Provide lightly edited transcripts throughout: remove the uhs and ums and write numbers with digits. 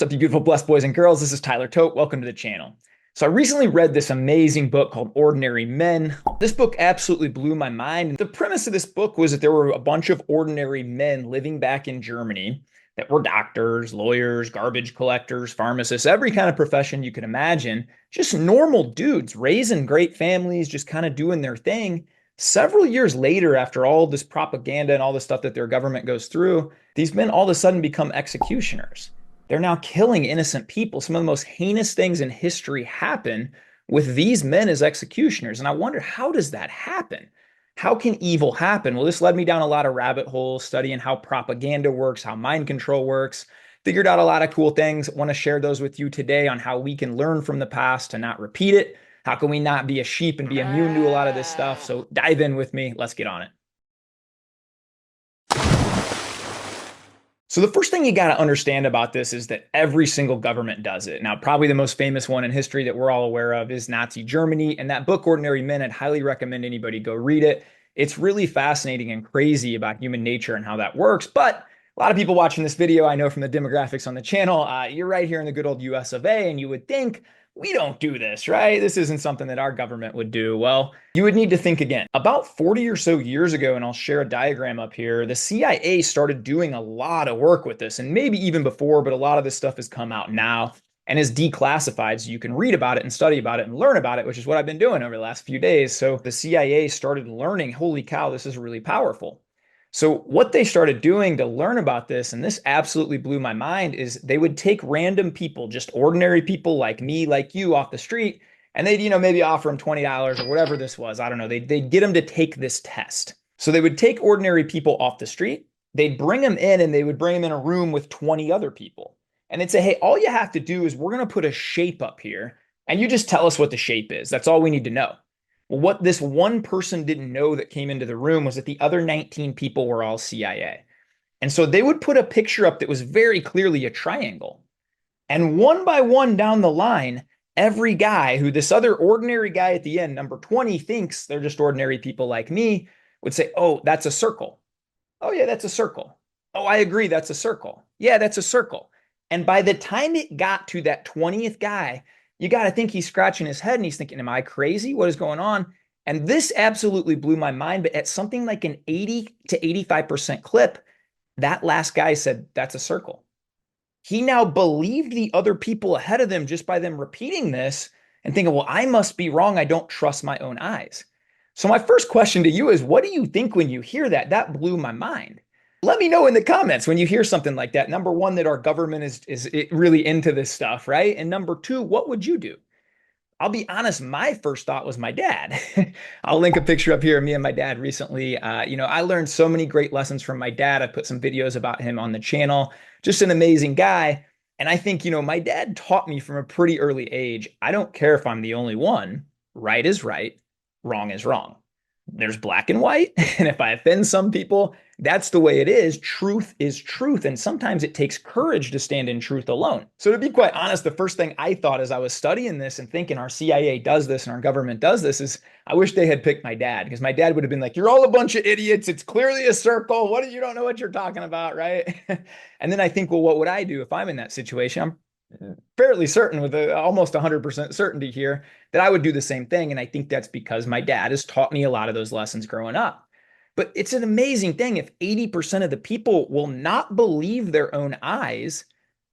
What's up, you beautiful, blessed boys and girls? This is Tyler Tote. Welcome to the channel. So I recently read this amazing book called Ordinary Men. This book absolutely blew my mind. The premise of this book was that there were a bunch of ordinary men living back in Germany that were doctors, lawyers, garbage collectors, pharmacists, every kind of profession you could imagine. Just normal dudes raising great families, just kind of doing their thing. Several years later, after all this propaganda and all the stuff that their government goes through, these men all of a sudden become executioners. They're now killing innocent people. Some of the most heinous things in history happen with these men as executioners. And I wonder, how does that happen? How can evil happen? Well, this led me down a lot of rabbit holes, studying how propaganda works, how mind control works. Figured out a lot of cool things. I want to share those with you today on how we can learn from the past to not repeat it. How can we not be a sheep and be immune to a lot of this stuff? So dive in with me. Let's get on it. So the first thing you got to understand about this is that every single government does it. Now, probably the most famous one in history that we're all aware of is Nazi Germany. And that book, Ordinary Men, I'd highly recommend anybody go read it. It's really fascinating and crazy about human nature and how that works. But a lot of people watching this video, I know from the demographics on the channel, you're right here in the good old US of A, and you would think, we don't do this, right? This isn't something that our government would do. Well, you would need to think again. About 40 or so years ago, and I'll share a diagram up here, the CIA started doing a lot of work with this, and maybe even before, but a lot of this stuff has come out now and is declassified, so you can read about it and study about it and learn about it, which is what I've been doing over the last few days. So the CIA started learning, holy cow, this is really powerful. So what they started doing to learn about this, and this absolutely blew my mind, is they would take random people, just ordinary people like me, like you, off the street, and they'd, maybe offer them $20 or whatever this was. I don't know. They'd get them to take this test. So they would take ordinary people off the street, they'd bring them in, and they would bring them in a room with 20 other people. And they'd say, hey, all you have to do is we're going to put a shape up here, and you just tell us what the shape is. That's all we need to know. Well, what this one person didn't know that came into the room was that the other 19 people were all CIA. And so they would put a picture up that was very clearly a triangle. And one by one down the line, every guy who this other ordinary guy at the end, number 20, thinks they're just ordinary people like me, would say, oh, that's a circle. Oh, yeah, that's a circle. Oh, I agree, that's a circle. Yeah, that's a circle. And by the time it got to that 20th guy, you got to think he's scratching his head and he's thinking, am I crazy? What is going on? And this absolutely blew my mind. But at something like an 80 to 85% clip, that last guy said, that's a circle. He now believed the other people ahead of them just by them repeating this and thinking, well, I must be wrong. I don't trust my own eyes. So my first question to you is, what do you think when you hear that? That blew my mind. Let me know in the comments when you hear something like that. Number one, that our government is really into this stuff, right? And number two, what would you do? I'll be honest, my first thought was my dad. I'll link a picture up here of me and my dad recently. I learned so many great lessons from my dad. I put some videos about him on the channel. Just an amazing guy. And I think, my dad taught me from a pretty early age, I don't care if I'm the only one. Right is right, wrong is wrong. There's black and white. And if I offend some people, that's the way it is. Truth is truth. And sometimes it takes courage to stand in truth alone. So to be quite honest, the first thing I thought as I was studying this and thinking our CIA does this and our government does this is I wish they had picked my dad, because my dad would have been like, you're all a bunch of idiots. It's clearly a circle. You don't know what you're talking about, right? And then I think, well, what would I do if I'm in that situation? I'm fairly certain with almost 100% certainty here that I would do the same thing. And I think that's because my dad has taught me a lot of those lessons growing up. But it's an amazing thing if 80% of the people will not believe their own eyes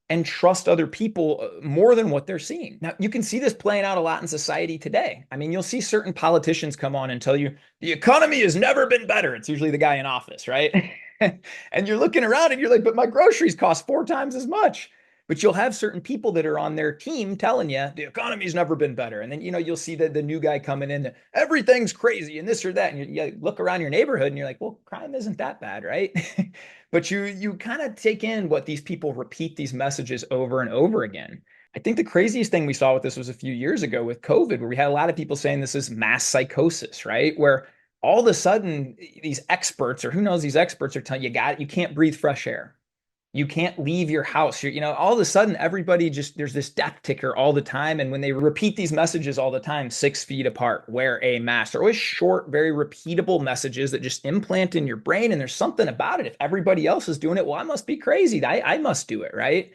and trust other people more than what they're seeing. Now, you can see this playing out a lot in society today. I mean, you'll see certain politicians come on and tell you the economy has never been better. It's usually the guy in office, right? And you're looking around and you're like, but my groceries cost 4 times as much. But you'll have certain people that are on their team telling you the economy's never been better. And then, you'll see the new guy coming in, everything's crazy and this or that. And you look around your neighborhood and you're like, well, crime isn't that bad, right? But you kind of take in what these people repeat these messages over and over again. I think the craziest thing we saw with this was a few years ago with COVID, where we had a lot of people saying this is mass psychosis, right? Where all of a sudden these experts, or who knows, these experts are telling you, you can't breathe fresh air. You can't leave your house. All of a sudden, everybody there's this death ticker all the time. And when they repeat these messages all the time, 6 feet apart, wear a mask, they're always short, very repeatable messages that just implant in your brain. And there's something about it. If everybody else is doing it, well, I must be crazy. I must do it, right?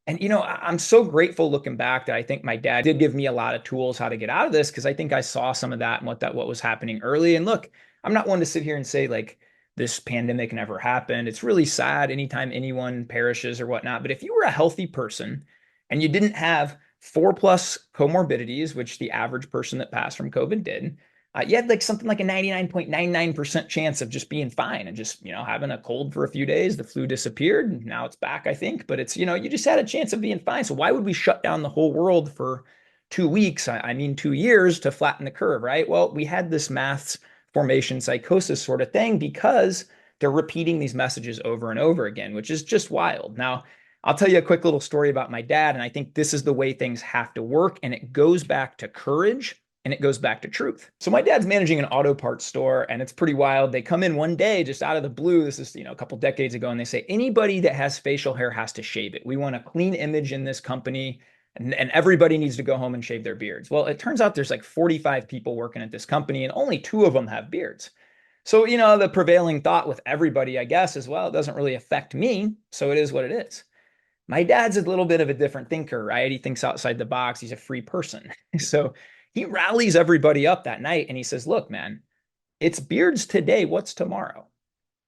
And I'm so grateful looking back that I think my dad did give me a lot of tools how to get out of this because I think I saw some of that and what was happening early. And look, I'm not one to sit here and say like this pandemic never happened. It's really sad anytime anyone perishes or whatnot. But if you were a healthy person and you didn't have four plus comorbidities, which the average person that passed from COVID did, you had like something like a 99.99% chance of just being fine and just, having a cold for a few days. The flu disappeared. And now it's back, I think. But it's, you just had a chance of being fine. So why would we shut down the whole world for 2 weeks? I mean, 2 years to flatten the curve, right? Well, we had this maths formation psychosis sort of thing because they're repeating these messages over and over again, which is just wild. Now, I'll tell you a quick little story about my dad. And I think this is the way things have to work. And it goes back to courage and it goes back to truth. So my dad's managing an auto parts store and it's pretty wild. They come in one day just out of the blue. This is, a couple decades ago. And they say, anybody that has facial hair has to shave it. We want a clean image in this company and everybody needs to go home and shave their beards. Well, it turns out there's like 45 people working at this company and only two of them have beards. So, the prevailing thought with everybody, I guess, is, well, it doesn't really affect me. So it is what it is. My dad's a little bit of a different thinker, right? He thinks outside the box. He's a free person. So he rallies everybody up that night and he says, look, man, it's beards today. What's tomorrow?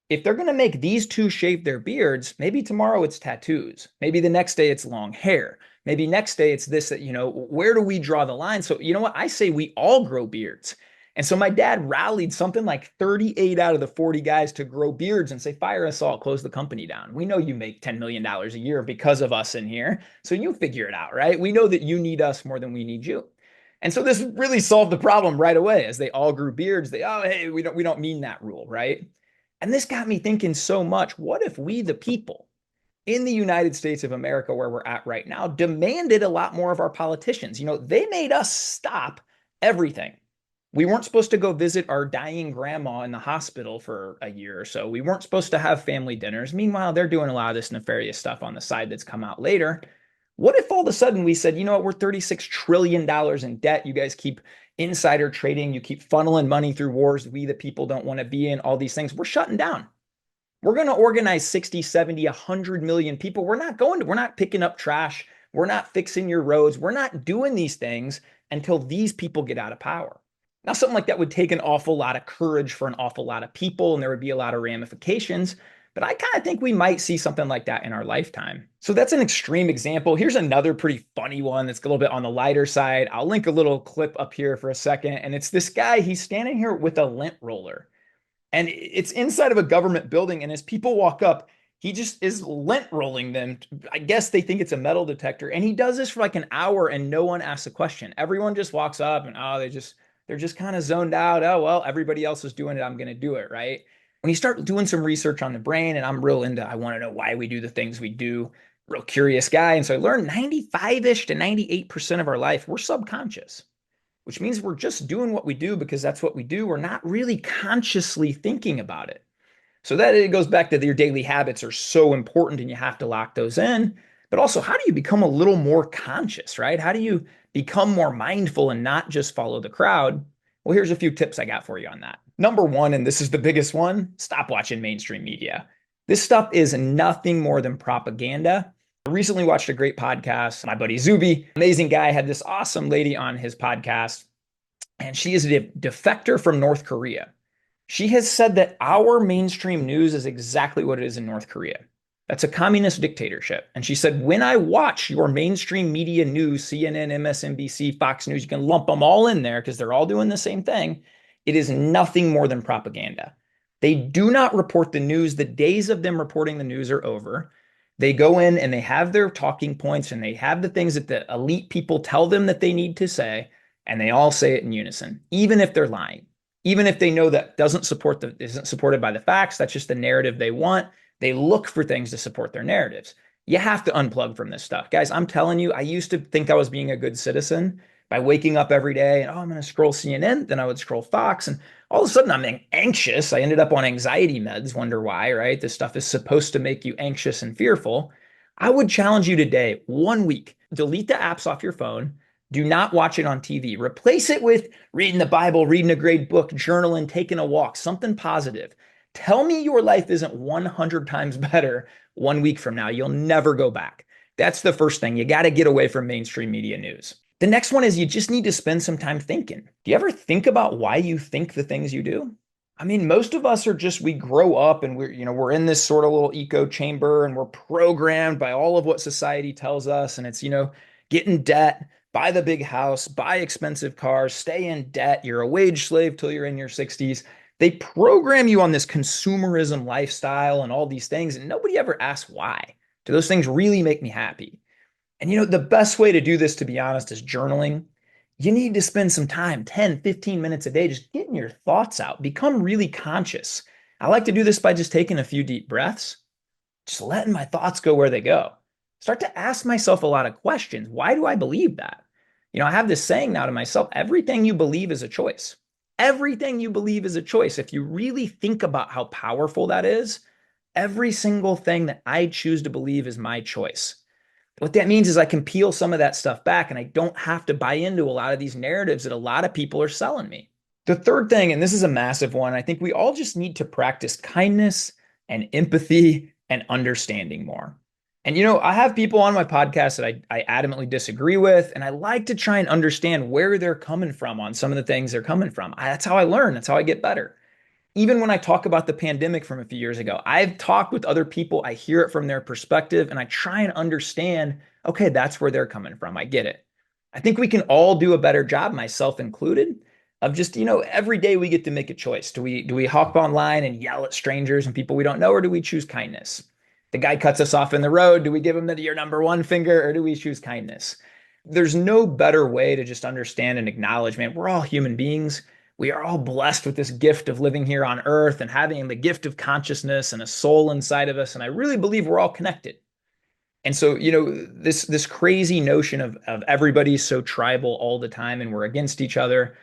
If they're going to make these two shave their beards, maybe tomorrow it's tattoos. Maybe the next day it's long hair. Maybe next day it's this, that, where do we draw the line? So, you know what? I say we all grow beards. And so my dad rallied something like 38 out of the 40 guys to grow beards and say, fire us all, close the company down. We know you make $10 million a year because of us in here. So you figure it out, right? We know that you need us more than we need you. And so this really solved the problem right away as they all grew beards. Hey, we don't mean that rule, right? And this got me thinking so much. What if we, the people in the United States of America, where we're at right now, demanded a lot more of our politicians? They made us stop everything. We weren't supposed to go visit our dying grandma in the hospital for a year or so. We weren't supposed to have family dinners. Meanwhile, they're doing a lot of this nefarious stuff on the side that's come out later. What if all of a sudden we said, we're $36 trillion in debt. You guys keep insider trading. You keep funneling money through wars we, the people, don't want to be in, all these things. We're shutting down. We're going to organize 60, 70, 100 million people. We're not picking up trash. We're not fixing your roads. We're not doing these things until these people get out of power. Now, something like that would take an awful lot of courage for an awful lot of people, and there would be a lot of ramifications. But I kind of think we might see something like that in our lifetime. So that's an extreme example. Here's another pretty funny one that's a little bit on the lighter side. I'll link a little clip up here for a second. And it's this guy, he's standing here with a lint roller. And it's inside of a government building. And as people walk up, he just is lint rolling them. I guess they think it's a metal detector. And he does this for like an hour and no one asks a question. Everyone just walks up and, they're just kind of zoned out. Oh, well, everybody else is doing it. I'm going to do it, right? When you start doing some research on the brain, and I'm real into, I want to know why we do the things we do, real curious guy. And so I learned 95-ish to 98% of our life, we're subconscious, which means we're just doing what we do because that's what we do. We're not really consciously thinking about it. So that it goes back to your daily habits are so important and you have to lock those in. But also, how do you become a little more conscious, right? How do you become more mindful and not just follow the crowd? Well, here's a few tips I got for you on that. Number one, and this is the biggest one, stop watching mainstream media. This stuff is nothing more than propaganda. I recently watched a great podcast. My buddy Zuby, amazing guy, had this awesome lady on his podcast, and she is a defector from North Korea. She has said that our mainstream news is exactly what it is in North Korea. That's a communist dictatorship. And she said, when I watch your mainstream media news, CNN, MSNBC, Fox News, you can lump them all in there because they're all doing the same thing. It is nothing more than propaganda. They do not report the news. The days of them reporting the news are over. They go in and they have their talking points and they have the things that the elite people tell them that they need to say, and they all say it in unison, even if they're lying. Even if they know that isn't supported by the facts, that's just the narrative they want. They look for things to support their narratives. You have to unplug from this stuff. Guys, I'm telling you, I used to think I was being a good citizen by waking up every day and, I'm going to scroll CNN. Then I would scroll Fox. And all of a sudden, I'm anxious. I ended up on anxiety meds. Wonder why, right? This stuff is supposed to make you anxious and fearful. I would challenge you today, 1 week, delete the apps off your phone. Do not watch it on TV. Replace it with reading the Bible, reading a great book, journaling, taking a walk, something positive. Tell me your life isn't 100 times better 1 week from now. You'll never go back. That's the first thing. You got to get away from mainstream media news. The next one is you just need to spend some time thinking. Do you ever think about why you think the things you do? I mean, most of us are just, we grow up and we're in this sort of little echo chamber and we're programmed by all of what society tells us. And it's, get in debt, buy the big house, buy expensive cars, stay in debt. You're a wage slave till you're in your 60s. They program you on this consumerism lifestyle and all these things. And nobody ever asks why. Do those things really make me happy? And the best way to do this, to be honest, is journaling. You need to spend some time, 10, 15 minutes a day, just getting your thoughts out. Become really conscious. I like to do this by just taking a few deep breaths, just letting my thoughts go where they go. Start to ask myself a lot of questions. Why do I believe that? I have this saying now to myself, everything you believe is a choice. Everything you believe is a choice. If you really think about how powerful that is, every single thing that I choose to believe is my choice. What that means is I can peel some of that stuff back and I don't have to buy into a lot of these narratives that a lot of people are selling me. The third thing, and this is a massive one, I think we all just need to practice kindness and empathy and understanding more. And I have people on my podcast that I adamantly disagree with, and I like to try and understand where they're coming from on some of the things they're coming from. That's how I learn. That's how I get better. Even when I talk about the pandemic from a few years ago, I've talked with other people, I hear it from their perspective, and I try and understand, okay, that's where they're coming from. I get it. I think we can all do a better job, myself included, of just, every day we get to make a choice. Do we hop online and yell at strangers and people we don't know, or do we choose kindness? The guy cuts us off in the road. Do we give him your number one finger, or do we choose kindness? There's no better way to just understand and acknowledge, man, we're all human beings. We are all blessed with this gift of living here on earth and having the gift of consciousness and a soul inside of us. And I really believe we're all connected. And so, this crazy notion of everybody's so tribal all the time and we're against each other,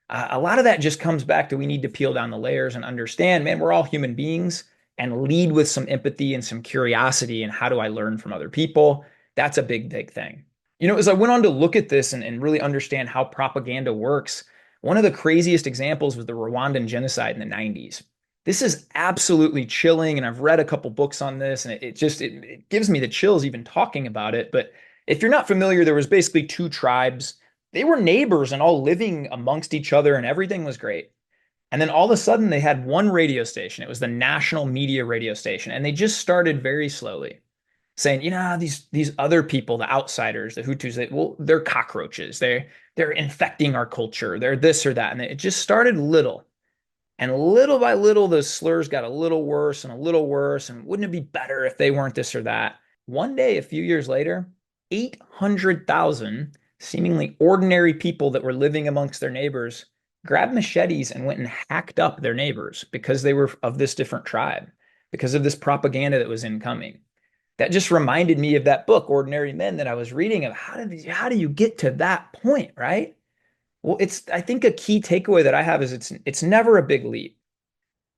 a lot of that just comes back to we need to peel down the layers and understand, man, we're all human beings, and lead with some empathy and some curiosity. And how do I learn from other people? That's a big, big thing. As I went on to look at this and really understand how propaganda works, one of the craziest examples was the Rwandan genocide in the 90s. This is absolutely chilling, and I've read a couple books on this, and it gives me the chills even talking about it. But if you're not familiar, there was basically two tribes. They were neighbors and all living amongst each other, and everything was great. And then all of a sudden, they had one radio station. It was the national media radio station, and they just started very slowly saying, these other people, the outsiders, the Hutus, they're cockroaches. They're infecting our culture. They're this or that. And it just started little. And little by little, those slurs got a little worse and a little worse. And wouldn't it be better if they weren't this or that? One day, a few years later, 800,000 seemingly ordinary people that were living amongst their neighbors grabbed machetes and went and hacked up their neighbors because they were of this different tribe, because of this propaganda that was incoming. That just reminded me of that book, Ordinary Men, that I was reading of how do you get to that point, right? Well, I think a key takeaway that I have is it's never a big leap.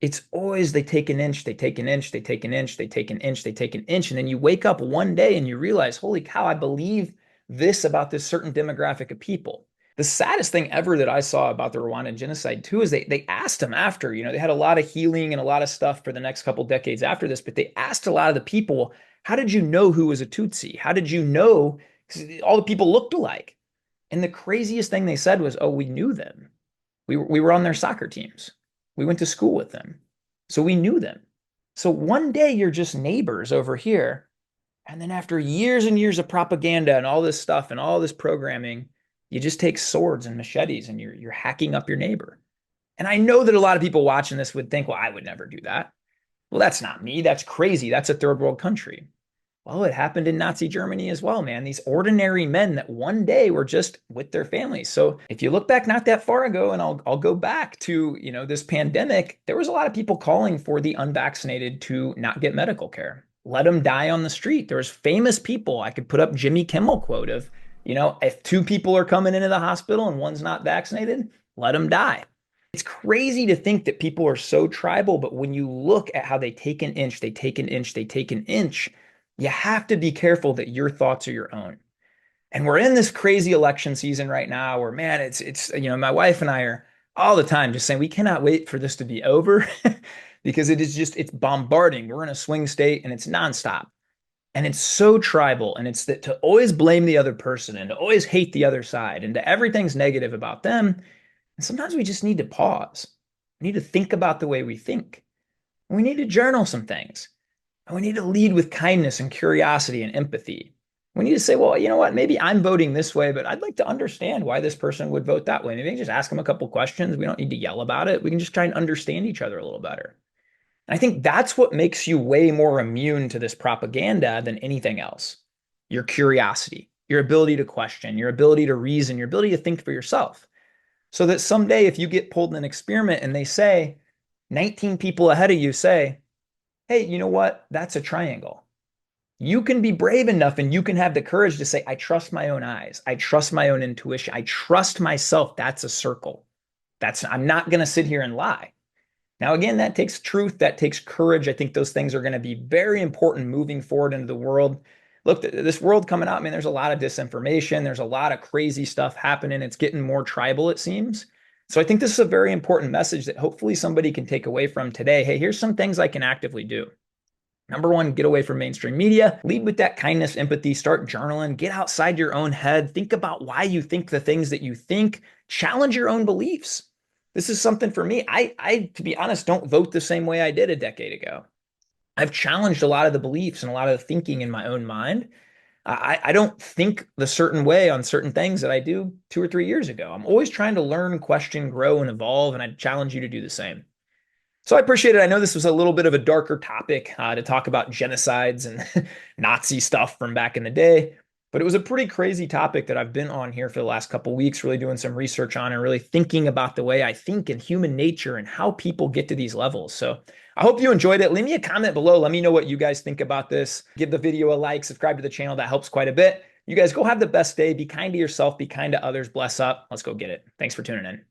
It's always they take an inch, they take an inch, they take an inch, they take an inch, they take an inch. And then you wake up one day and you realize, holy cow, I believe this about this certain demographic of people. The saddest thing ever that I saw about the Rwandan genocide too is they asked them after, they had a lot of healing and a lot of stuff for the next couple decades after this, but they asked a lot of the people, how did you know who was a Tutsi? How did you know? Because all the people looked alike. And the craziest thing they said was, oh, we knew them. We were on their soccer teams. We went to school with them. So we knew them. So one day you're just neighbors over here. And then after years and years of propaganda and all this stuff and all this programming, you just take swords and machetes and you're hacking up your neighbor. And I know that a lot of people watching this would think, well, I would never do that. Well, that's not me. That's crazy. That's a third world country. Well, it happened in Nazi Germany as well, man. These ordinary men that one day were just with their families. So if you look back not that far ago, and I'll go back to, this pandemic, there was a lot of people calling for the unvaccinated to not get medical care. Let them die on the street. There was famous people. I could put up Jimmy Kimmel quote of, if two people are coming into the hospital and one's not vaccinated, let them die. It's crazy to think that people are so tribal, but when you look at how they take an inch, they take an inch, they take an inch, you have to be careful that your thoughts are your own. And we're in this crazy election season right now where, man, it's my wife and I are all the time just saying we cannot wait for this to be over because it's bombarding. We're in a swing state and it's nonstop. And it's so tribal, and it's that to always blame the other person and to always hate the other side and to everything's negative about them. And sometimes we just need to pause. We need to think about the way we think. We need to journal some things. And we need to lead with kindness and curiosity and empathy. We need to say, well, you know what? Maybe I'm voting this way, but I'd like to understand why this person would vote that way. Maybe I can just ask them a couple questions. We don't need to yell about it. We can just try and understand each other a little better. And I think that's what makes you way more immune to this propaganda than anything else. Your curiosity, your ability to question, your ability to reason, your ability to think for yourself. So that someday, if you get pulled in an experiment and they say, 19 people ahead of you say, hey, you know what? That's a triangle. You can be brave enough and you can have the courage to say, I trust my own eyes. I trust my own intuition. I trust myself. That's a circle. I'm not going to sit here and lie. Now, again, that takes truth, that takes courage. I think those things are going to be very important moving forward into the world. Look, this world coming out, I mean, there's a lot of disinformation. There's a lot of crazy stuff happening. It's getting more tribal, it seems. So I think this is a very important message that hopefully somebody can take away from today. Hey, here's some things I can actively do. Number one, get away from mainstream media. Lead with that kindness, empathy. Start journaling. Get outside your own head. Think about why you think the things that you think. Challenge your own beliefs. This is something for me. To be honest, don't vote the same way I did a decade ago. I've challenged a lot of the beliefs and a lot of the thinking in my own mind. I don't think the certain way on certain things that I do 2 or 3 years ago. I'm always trying to learn, question, grow, and evolve, and I challenge you to do the same. So I appreciate it. I know this was a little bit of a darker topic to talk about genocides and Nazi stuff from back in the day, but it was a pretty crazy topic that I've been on here for the last couple of weeks, really doing some research on and really thinking about the way I think and human nature and how people get to these levels. So I hope you enjoyed it. Leave me a comment below. Let me know what you guys think about this. Give the video a like, subscribe to the channel. That helps quite a bit. You guys go have the best day. Be kind to yourself. Be kind to others. Bless up. Let's go get it. Thanks for tuning in.